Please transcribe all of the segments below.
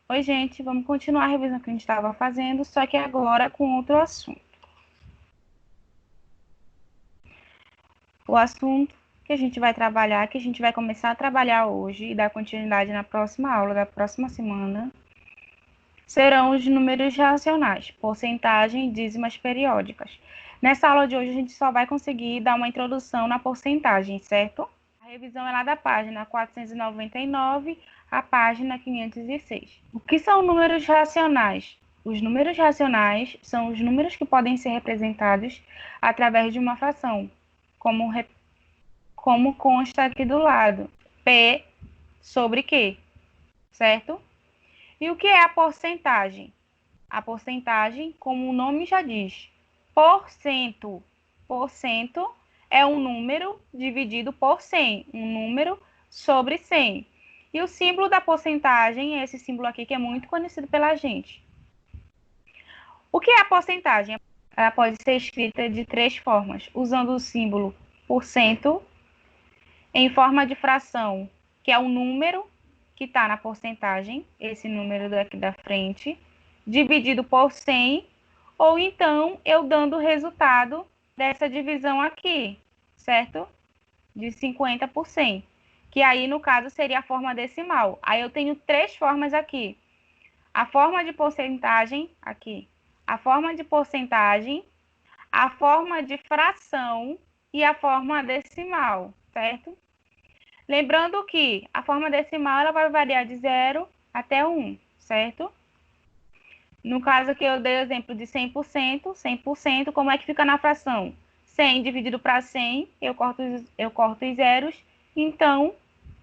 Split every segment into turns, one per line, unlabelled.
Oi, gente, vamos continuar a revisão que a gente estava fazendo, só que agora com outro assunto. O assunto que a gente vai trabalhar, que a gente vai começar a trabalhar hoje e dar continuidade na próxima aula da próxima semana, serão os números racionais, porcentagem e dízimas periódicas. Nessa aula de hoje, a gente só vai conseguir dar uma introdução na porcentagem, certo? A revisão é lá da página 499 à página 506. O que são números racionais? Os números racionais são os números que podem ser representados através de uma fração, como consta aqui do lado, P sobre Q, certo? E o que é a porcentagem? A porcentagem, como o nome já diz, porcento. Porcento é um número dividido por 100, um número sobre 100. E o símbolo da porcentagem é esse símbolo aqui, que é muito conhecido pela gente. O que é a porcentagem? Ela pode ser escrita de três formas, usando o símbolo por cento, em forma de fração, que é o número que está na porcentagem, esse número daqui da frente, dividido por 100, ou então eu dando o resultado dessa divisão aqui, certo? De 50 por 100, que aí no caso seria a forma decimal. Aí eu tenho três formas aqui. A forma de porcentagem, aqui, a forma de porcentagem, a forma de fração e a forma decimal, certo? Lembrando que a forma decimal ela vai variar de 0 até 1, certo? No caso aqui eu dei o exemplo de 100%, 100%, como é que fica na fração? 100 dividido para 100, eu corto os zeros, então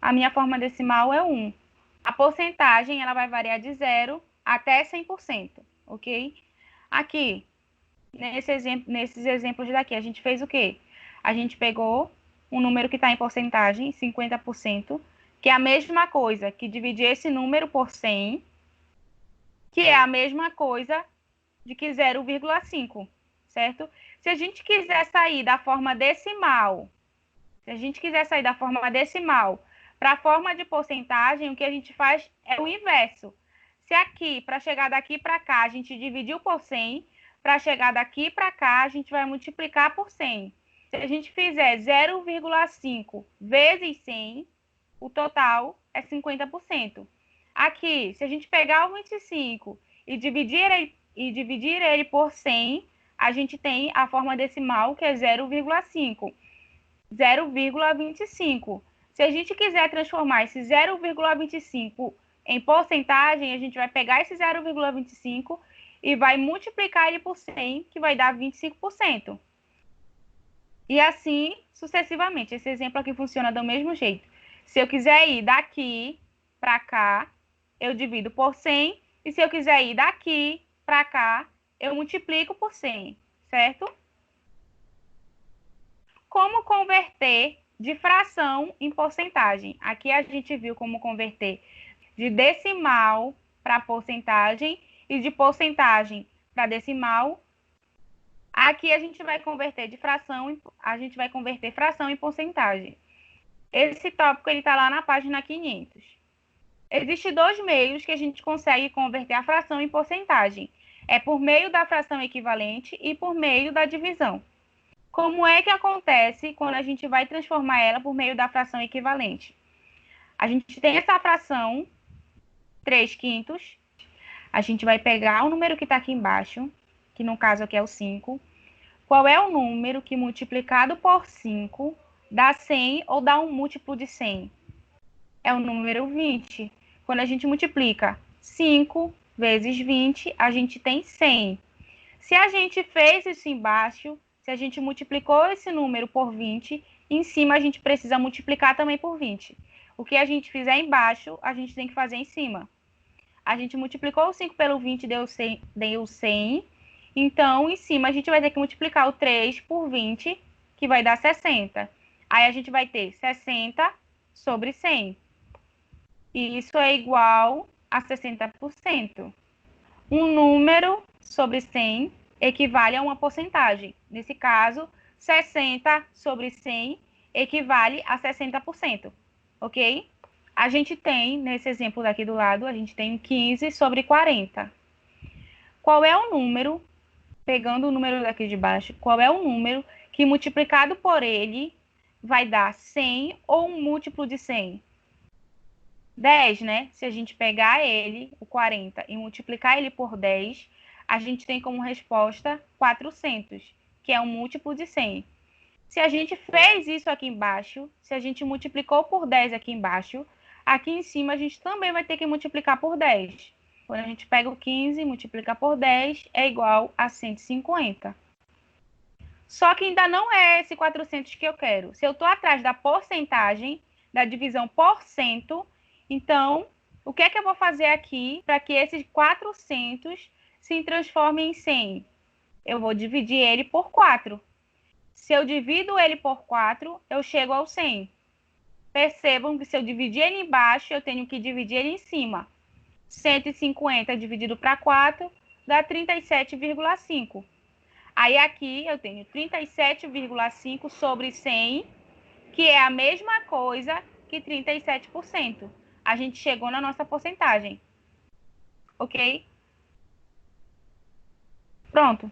a minha forma decimal é 1. A porcentagem ela vai variar de 0 até 100%, ok? Aqui, nesses exemplos daqui, a gente fez o quê? A gente pegou um número que está em porcentagem, 50%, que é a mesma coisa que dividir esse número por 100, que é a mesma coisa de que 0,5, certo? Se a gente quiser sair da forma decimal, para a forma de porcentagem, o que a gente faz é o inverso. Se aqui, para chegar daqui para cá, a gente dividiu por 100, para chegar daqui para cá, a gente vai multiplicar por 100. Se a gente fizer 0,5 vezes 100, o total é 50%. Aqui, se a gente pegar o 25 e dividir ele por 100, a gente tem a forma decimal, que é 0,5. 0,25. Se a gente quiser transformar esse 0,25 em porcentagem, a gente vai pegar esse 0,25 e vai multiplicar ele por 100, que vai dar 25%. E assim sucessivamente. Esse exemplo aqui funciona do mesmo jeito. Se eu quiser ir daqui para cá, eu divido por 100. E se eu quiser ir daqui para cá, eu multiplico por 100, certo? Como converter de fração em porcentagem? Aqui a gente viu como converter de decimal para porcentagem e de porcentagem para decimal. Aqui a gente vai converter de fração, a gente vai converter fração em porcentagem. Esse tópico ele está lá na página 500. Existem dois meios que a gente consegue converter a fração em porcentagem. É por meio da fração equivalente e por meio da divisão. Como é que acontece quando a gente vai transformar ela por meio da fração equivalente? A gente tem essa fração, 3/5. A gente vai pegar o número que está aqui embaixo, que no caso aqui é o 5. Qual é o número que multiplicado por 5 dá 100 ou dá um múltiplo de 100? É o número 20. Quando a gente multiplica 5 vezes 20, a gente tem 100. Se a gente fez isso embaixo, se a gente multiplicou esse número por 20, em cima a gente precisa multiplicar também por 20. O que a gente fizer embaixo, a gente tem que fazer em cima. A gente multiplicou o 5 pelo 20, deu 100. Então, em cima, a gente vai ter que multiplicar o 3 por 20, que vai dar 60. Aí a gente vai ter 60 sobre 100. E isso é igual a 60%. Um número sobre 100 equivale a uma porcentagem. Nesse caso, 60 sobre 100 equivale a 60%. Ok? A gente tem, nesse exemplo daqui do lado, a gente tem 15 sobre 40. Qual é o número, pegando o número daqui de baixo, qual é o número que multiplicado por ele vai dar 100 ou um múltiplo de 100? 10, né? Se a gente pegar ele, o 40, e multiplicar ele por 10, a gente tem como resposta 400, que é um múltiplo de 100. Se a gente fez isso aqui embaixo, se a gente multiplicou por 10 aqui embaixo, aqui em cima a gente também vai ter que multiplicar por 10. Quando a gente pega o 15 e multiplica por 10, é igual a 150. Só que ainda não é esse 400 que eu quero. Se eu estou atrás da porcentagem, da divisão por cento, então, o que é que eu vou fazer aqui para que esses 400 se transformem em 100? Eu vou dividir ele por 4. Se eu divido ele por 4, eu chego ao 100. Percebam que se eu dividir ele embaixo, eu tenho que dividir ele em cima. 150 dividido para 4 dá 37,5. Aí aqui eu tenho 37,5 sobre 100, que é a mesma coisa que 37%. A gente chegou na nossa porcentagem. Ok? Pronto.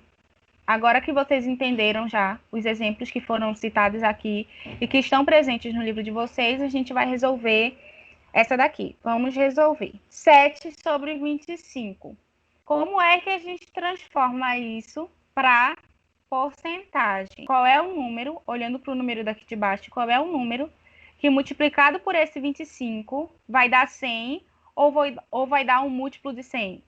Agora que vocês entenderam já os exemplos que foram citados aqui e que estão presentes no livro de vocês, a gente vai resolver essa daqui. Vamos resolver. 7 sobre 25. Como é que a gente transforma isso para porcentagem? Qual é o número, olhando para o número daqui de baixo, qual é o número que multiplicado por esse 25 vai dar 100 ou vai dar um múltiplo de 100?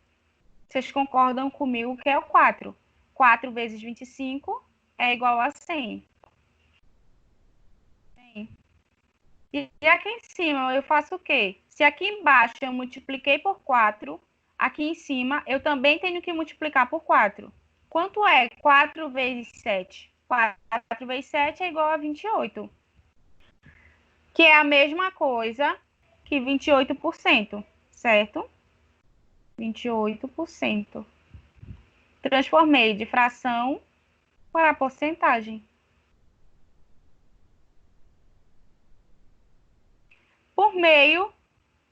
Vocês concordam comigo que é o 4? 4 vezes 25 é igual a 100. E aqui em cima eu faço o quê? Se aqui embaixo eu multipliquei por 4, aqui em cima eu também tenho que multiplicar por 4. Quanto é 4 vezes 7? 4 vezes 7 é igual a 28. Que é a mesma coisa que 28%, certo? 28%. Transformei de fração para porcentagem. Por meio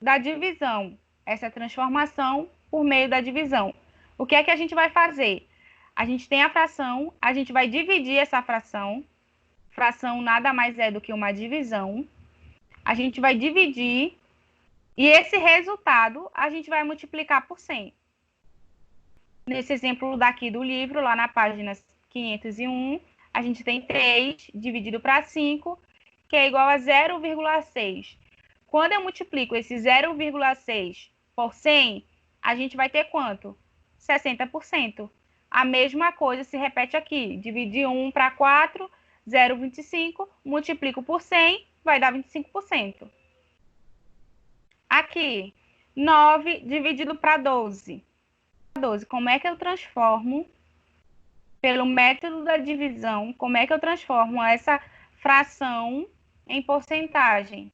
da divisão. Essa transformação por meio da divisão. O que é que a gente vai fazer? A gente tem a fração, a gente vai dividir essa fração. Fração nada mais é do que uma divisão. A gente vai dividir e esse resultado a gente vai multiplicar por 100. Nesse exemplo daqui do livro, lá na página 501, a gente tem 3 dividido para 5, que é igual a 0,6. Quando eu multiplico esse 0,6 por 100, a gente vai ter quanto? 60%. A mesma coisa se repete aqui. Dividir 1 para 4, 0,25, multiplico por 100, vai dar 25%. Aqui, 9 dividido para 12. 12. Como é que eu transformo, pelo método da divisão, como é que eu transformo essa fração em porcentagem?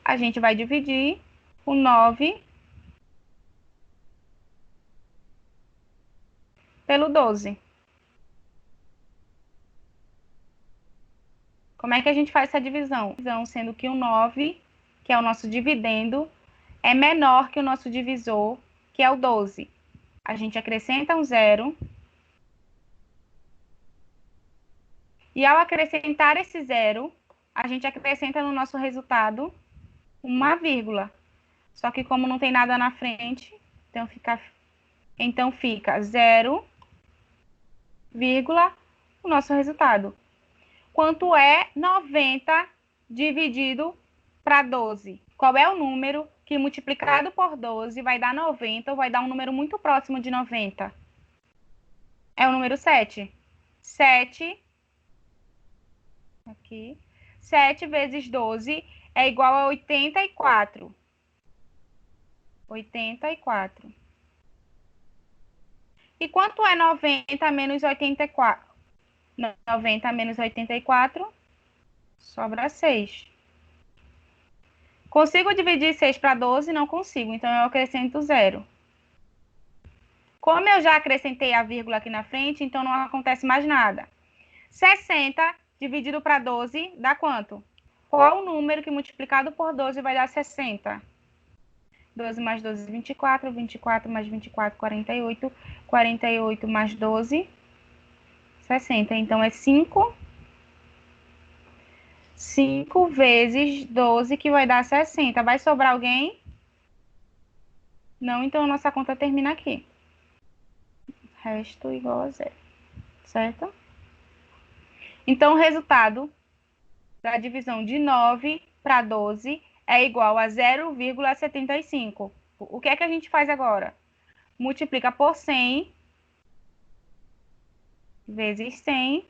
A gente vai dividir o 9 pelo 12. Como é que a gente faz essa divisão? Sendo que o 9, que é o nosso dividendo, é menor que o nosso divisor, que é o 12. A gente acrescenta um 0. E ao acrescentar esse 0, a gente acrescenta no nosso resultado uma vírgula. Só que como não tem nada na frente, então fica 0, vírgula, o nosso resultado. Quanto é 90 dividido para 12? Qual é o número que multiplicado por 12 vai dar 90 ou vai dar um número muito próximo de 90? É o número 7. 7, aqui, 7 vezes 12 é igual a 84. 84. E quanto é 90 menos 84? 90 menos 84, sobra 6. Consigo dividir 6 para 12? Não consigo, então eu acrescento 0. Como eu já acrescentei a vírgula aqui na frente, então não acontece mais nada. 60 dividido para 12 dá quanto? Qual o número que multiplicado por 12 vai dar 60? 12 mais 12, 24. 24 mais 24, 48. 48 mais 12, 60. Então, é 5 vezes 12, que vai dar 60. Vai sobrar alguém? Não, então nossa conta termina aqui. Resto igual a zero, certo? Então, o resultado da divisão de 9 para 12 é igual a 0,75. O que é que a gente faz agora? Multiplica por 100 vezes 100,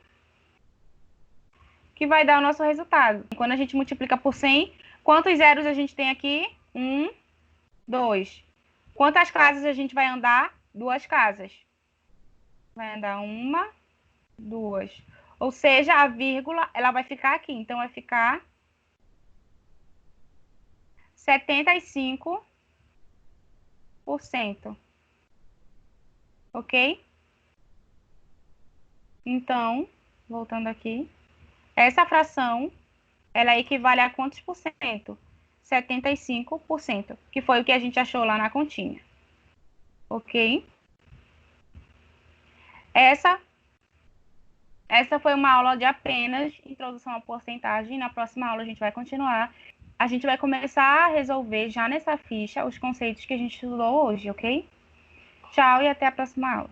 que vai dar o nosso resultado. Quando a gente multiplica por 100, quantos zeros a gente tem aqui? 1, 2. Quantas casas a gente vai andar? 2 casas. Vai andar 1, 2. Ou seja, a vírgula, ela vai ficar aqui. Então, vai ficar 75%. Ok? Então, voltando aqui, essa fração, ela equivale a quantos por cento? 75%, que foi o que a gente achou lá na continha. Ok? Essa foi uma aula de apenas introdução à porcentagem. Na próxima aula a gente vai continuar. A gente vai começar a resolver já nessa ficha os conceitos que a gente estudou hoje, ok? Tchau e até a próxima aula.